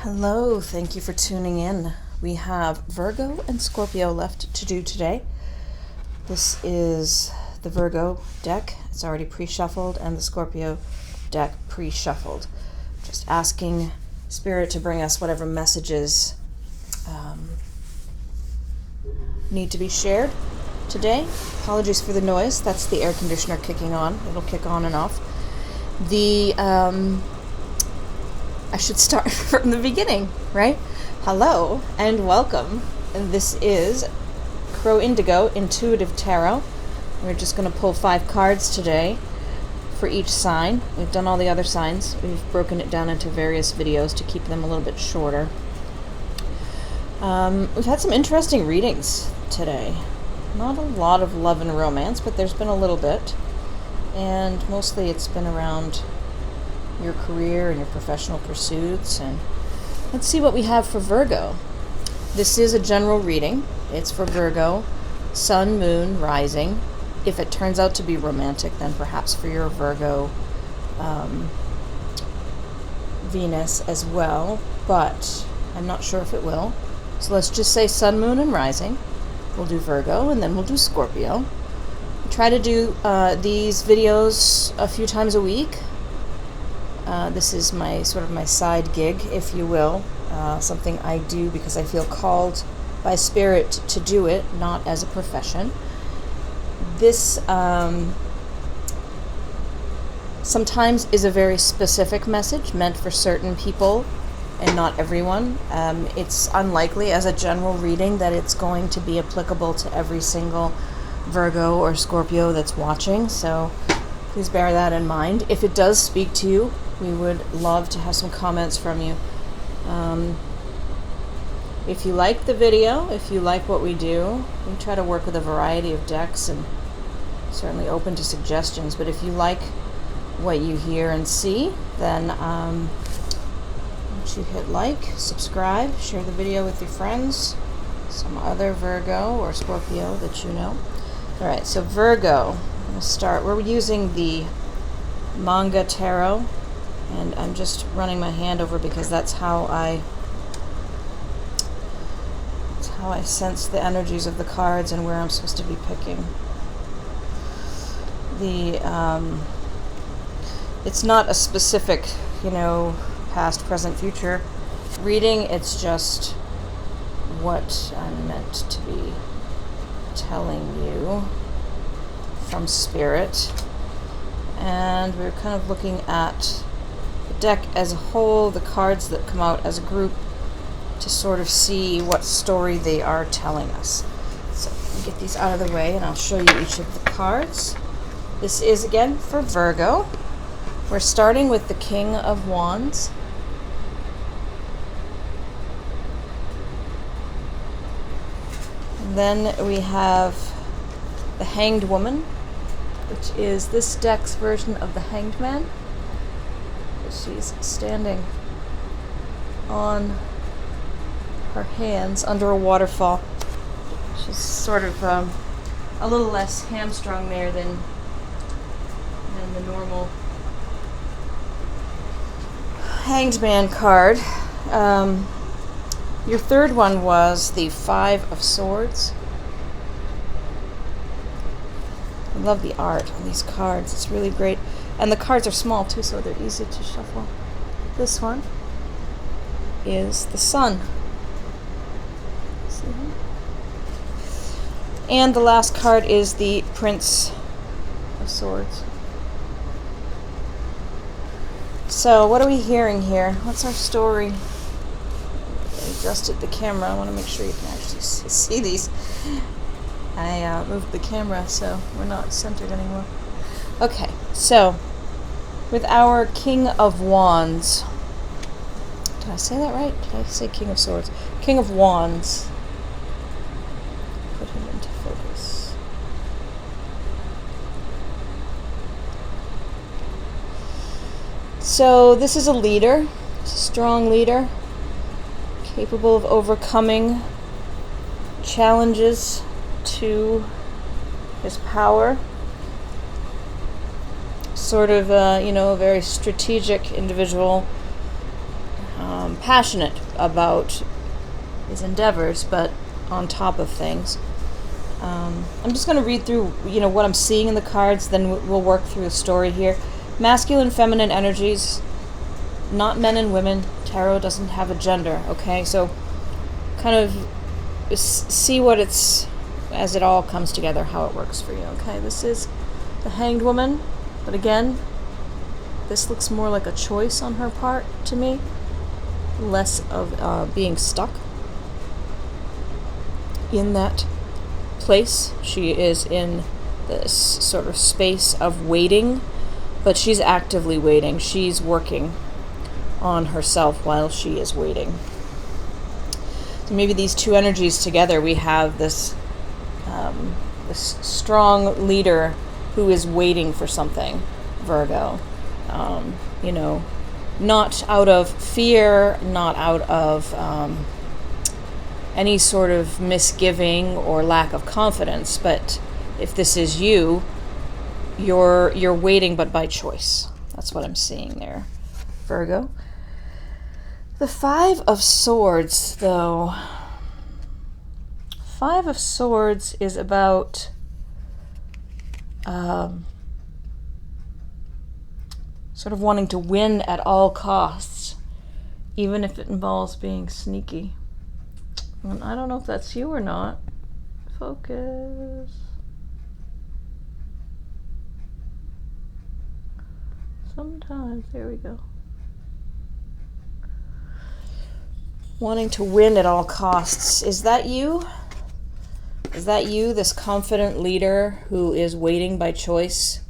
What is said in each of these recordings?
Hello, thank you for tuning in. We have Virgo and Scorpio left to do today. This is the Virgo deck. It's already pre-shuffled, and the Scorpio deck pre-shuffled. Just asking Spirit to bring us whatever messages need to be shared today. Apologies for the noise. That's the air conditioner kicking on. It'll kick on and off. I should start from the beginning, right? Hello and welcome. And this is Crow Indigo Intuitive Tarot. We're just going to pull 5 cards today for each sign. We've done all the other signs. We've broken it down into various videos to keep them a little bit shorter. We've had some interesting readings today. Not a lot of love and romance, but there's been a little bit. And mostly it's been around your career and your professional pursuits. And let's see what we have for Virgo. This is a general reading. It's for Virgo, Sun, Moon, Rising. If it turns out to be romantic, then perhaps for your Virgo Venus as well, but I'm not sure if it will. So let's just say Sun, Moon, and Rising. We'll do Virgo, and then we'll do Scorpio. I try to do these videos a few times a week. This is my side gig, if you will, something I do because I feel called by Spirit to do it, not as a profession. This sometimes is a very specific message meant for certain people and not everyone. It's unlikely as a general reading that it's going to be applicable to every single Virgo or Scorpio that's watching, so please bear that in mind. If it does speak to you, we would love to have some comments from you. If you like the video, if you like what we do, we try to work with a variety of decks and certainly open to suggestions. But if you like what you hear and see, then why don't you hit like, subscribe, share the video with your friends, some other Virgo or Scorpio that you know. All right, so Virgo, I'm going to start. We're using the manga tarot. And I'm just running my hand over because that's how I sense the energies of the cards and where I'm supposed to be picking. It's not a specific, past, present, future reading. It's just what I'm meant to be telling you from Spirit. And we're kind of looking at the deck as a whole, the cards that come out as a group, to sort of see what story they are telling us. So let me get these out of the way and I'll show you each of the cards. This is again for Virgo. We're starting with the King of Wands. And then we have the Hanged Woman, which is this deck's version of the Hanged Man. She's standing on her hands under a waterfall. She's sort of a little less hamstrung there than the normal Hanged Man card. Your third one was the 5 of Swords. I love the art on these cards. It's really great. And the cards are small too, so they're easy to shuffle. This one is the Sun. See him? And the last card is the Prince of Swords. So what are we hearing here? What's our story? I adjusted the camera. I want to make sure you can actually see these. I moved the camera so we're not centered anymore. Okay, so with our King of Wands, did I say that right? Did I say King of Swords? King of Wands. Put him into focus. So this is a leader, it's a strong leader, capable of overcoming challenges to his power. Sort of, a very strategic individual, passionate about his endeavors, but on top of things. I'm just going to read through, what I'm seeing in the cards, then we'll work through the story here. Masculine, feminine energies, not men and women. Tarot doesn't have a gender, okay? So kind of see what it's, as it all comes together, how it works for you, okay? This is the Hanged Woman, but again, this looks more like a choice on her part to me, less of being stuck in that place. She is in this sort of space of waiting, but she's actively waiting. She's working on herself while she is waiting. So maybe these two energies together, we have this strong leader who is waiting for something, Virgo. Not out of fear, not out of any sort of misgiving or lack of confidence, but if this is you, you're waiting, but by choice. That's what I'm seeing there, Virgo. The Five of Swords, though. Five of Swords is about sort of wanting to win at all costs, even if it involves being sneaky. And I don't know if that's you or not. Focus. Sometimes, there we go. Wanting to win at all costs. Is that you? Is that you, this confident leader who is waiting by choice?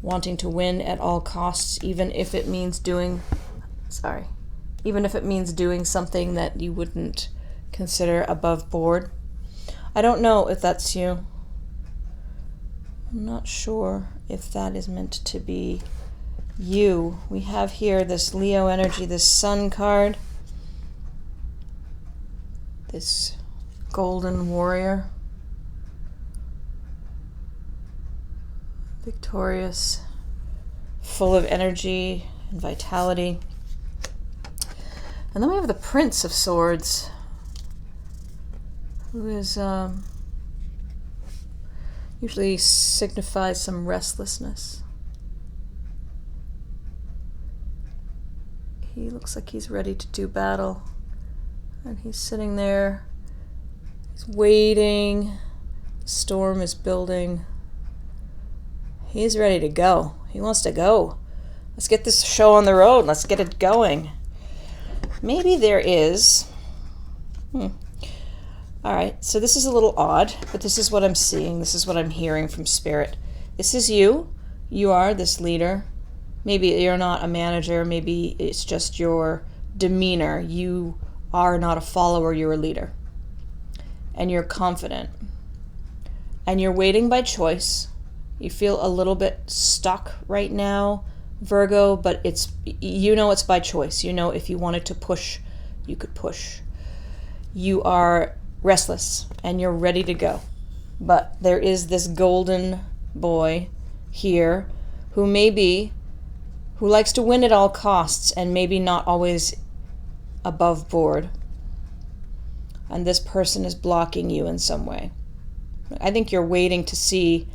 Wanting to win at all costs, even if it means doing something that you wouldn't consider above board. I don't know if that's you. I'm not sure if that is meant to be you. We have here this Leo energy, this Sun card, this golden warrior, victorious, full of energy and vitality. And then we have the Prince of Swords, who is usually signifies some restlessness. He looks like he's ready to do battle, and he's sitting there, he's waiting, the storm is building, he's ready to go, he wants to go. Let's get this show on the road, let's get it going. Maybe there is, all right, so this is a little odd, but this is what I'm seeing. This is what I'm hearing from Spirit. This is you. You are this leader. Maybe you're not a manager. Maybe it's just your demeanor. You are not a follower. You're a leader. And you're confident. And you're waiting by choice. You feel a little bit stuck right now, Virgo, but it's by choice. If you wanted to push, you could push. You are restless and you're ready to go, but there is this golden boy here who likes to win at all costs and maybe not always above board, and this person is blocking you in some way. I think you're waiting to see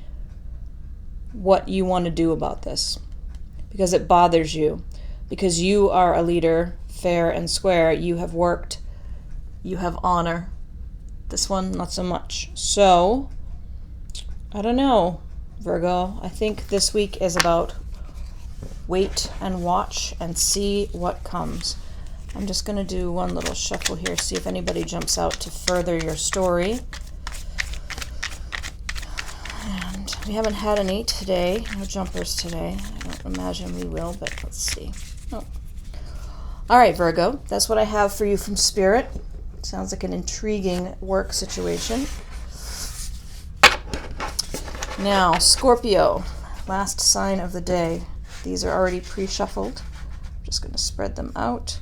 what you want to do about this, because it bothers you, because you are a leader, fair and square. You have worked, you have honor. This one, not so much. So, I don't know, Virgo. I think this week is about wait and watch and see what comes. I'm just going to do one little shuffle here, see if anybody jumps out to further your story. And we haven't had any today, no jumpers today. I don't imagine we will, but let's see. Oh. All right, Virgo, that's what I have for you from Spirit. Sounds like an intriguing work situation. Now, Scorpio, last sign of the day. These are already pre-shuffled. I'm just going to spread them out.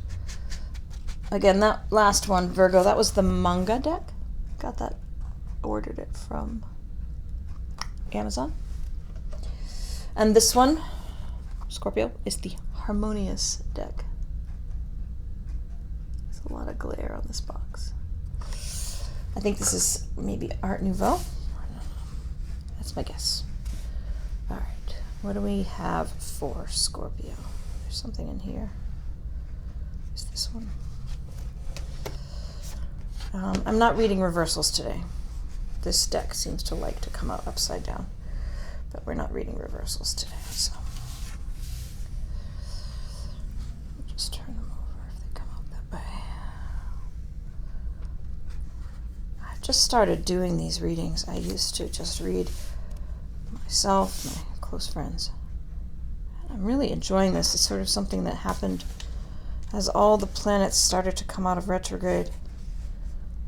Again, that last one, Virgo, that was the manga deck. Got that, ordered it from Amazon. And this one, Scorpio, is the harmonious deck. There's a lot of glare on this box. I think this is maybe Art Nouveau. That's my guess. All right, what do we have for Scorpio? There's something in here. Is this one? I'm not reading reversals today. This deck seems to like to come out upside down, but we're not reading reversals today, so I'll just turn them over if they come out that way. I've just started doing these readings. I used to just read myself, my close friends. I'm really enjoying this. It's sort of something that happened as all the planets started to come out of retrograde.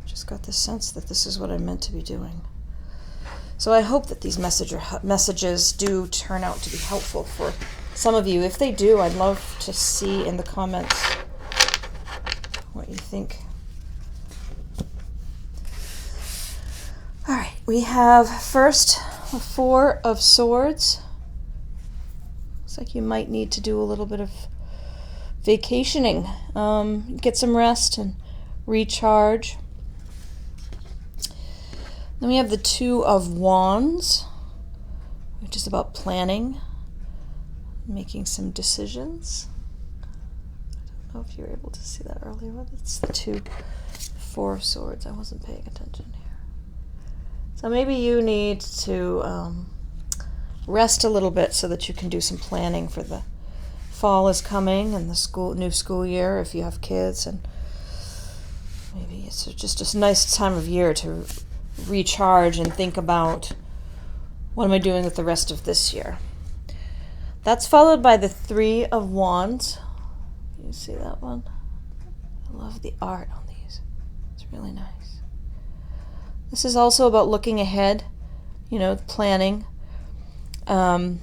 Just got the sense that this is what I'm meant to be doing. So I hope that these messages do turn out to be helpful for some of you. If they do, I'd love to see in the comments what you think. All right, we have first a Four of Swords. Looks like you might need to do a little bit of vacationing, get some rest and recharge. Then we have the Two of Wands, which is about planning, making some decisions. I don't know if you were able to see that earlier, but it's the Four of Swords. I wasn't paying attention here. So maybe you need to rest a little bit so that you can do some planning for the fall is coming and the new school year if you have kids, and maybe it's just a nice time of year to recharge and think about what am I doing with the rest of this year. That's followed by the Three of Wands. You see that one? I love the art on these. It's really nice. This is also about looking ahead, planning. But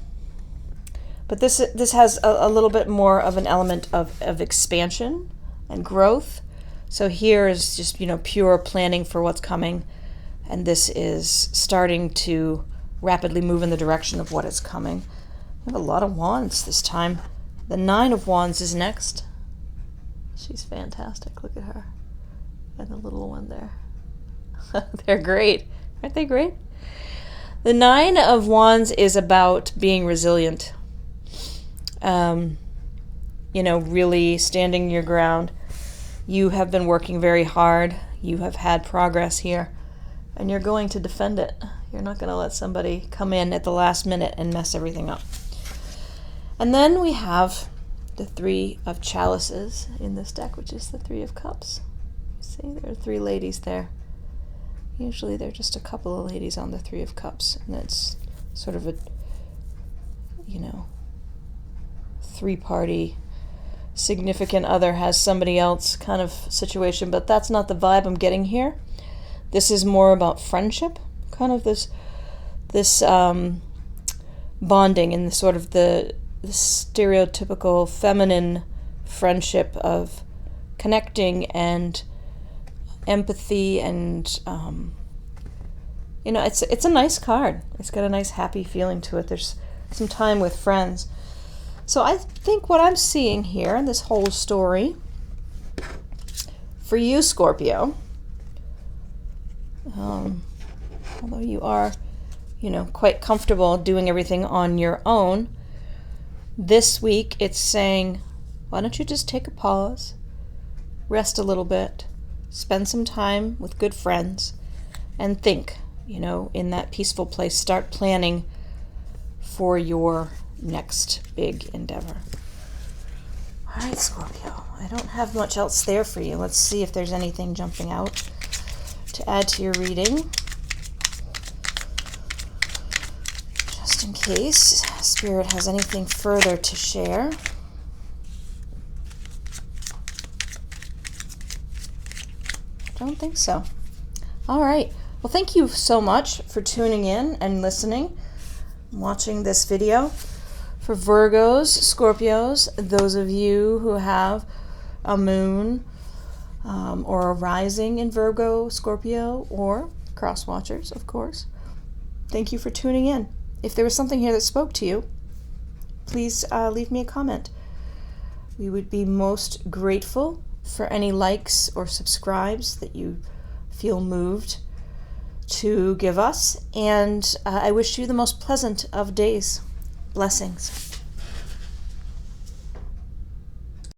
this has a little bit more of an element of expansion and growth. So here is just, pure planning for what's coming. And this is starting to rapidly move in the direction of what is coming. We have a lot of wands this time. The Nine of Wands is next. She's fantastic. Look at her. And the little one there. They're great. Aren't they great? The Nine of Wands is about being resilient. Really standing your ground. You have been working very hard. You have had progress here. And you're going to defend it. You're not going to let somebody come in at the last minute and mess everything up. And then we have the Three of Chalices in this deck, which is the Three of Cups. See, there are three ladies there. Usually there are just a couple of ladies on the Three of Cups. And it's sort of a, three-party significant other has somebody else kind of situation. But that's not the vibe I'm getting here. This is more about friendship, kind of this bonding and sort of the stereotypical feminine friendship of connecting and empathy, and it's a nice card. It's got a nice happy feeling to it. There's some time with friends. So I think what I'm seeing here in this whole story for you, Scorpio, although you are, quite comfortable doing everything on your own, this week it's saying, why don't you just take a pause, rest a little bit, spend some time with good friends, and think, in that peaceful place, start planning for your next big endeavor. All right, Scorpio, I don't have much else there for you. Let's see if there's anything jumping out to add to your reading, just in case Spirit has anything further to share. I don't think so. All right. Well, thank you so much for tuning in and listening, watching this video. For Virgos, Scorpios, those of you who have a moon or a rising in Virgo, Scorpio, or cross watchers, of course, thank you for tuning in. If there was something here that spoke to you, please leave me a comment. We would be most grateful for any likes or subscribes that you feel moved to give us. And I wish you the most pleasant of days. Blessings.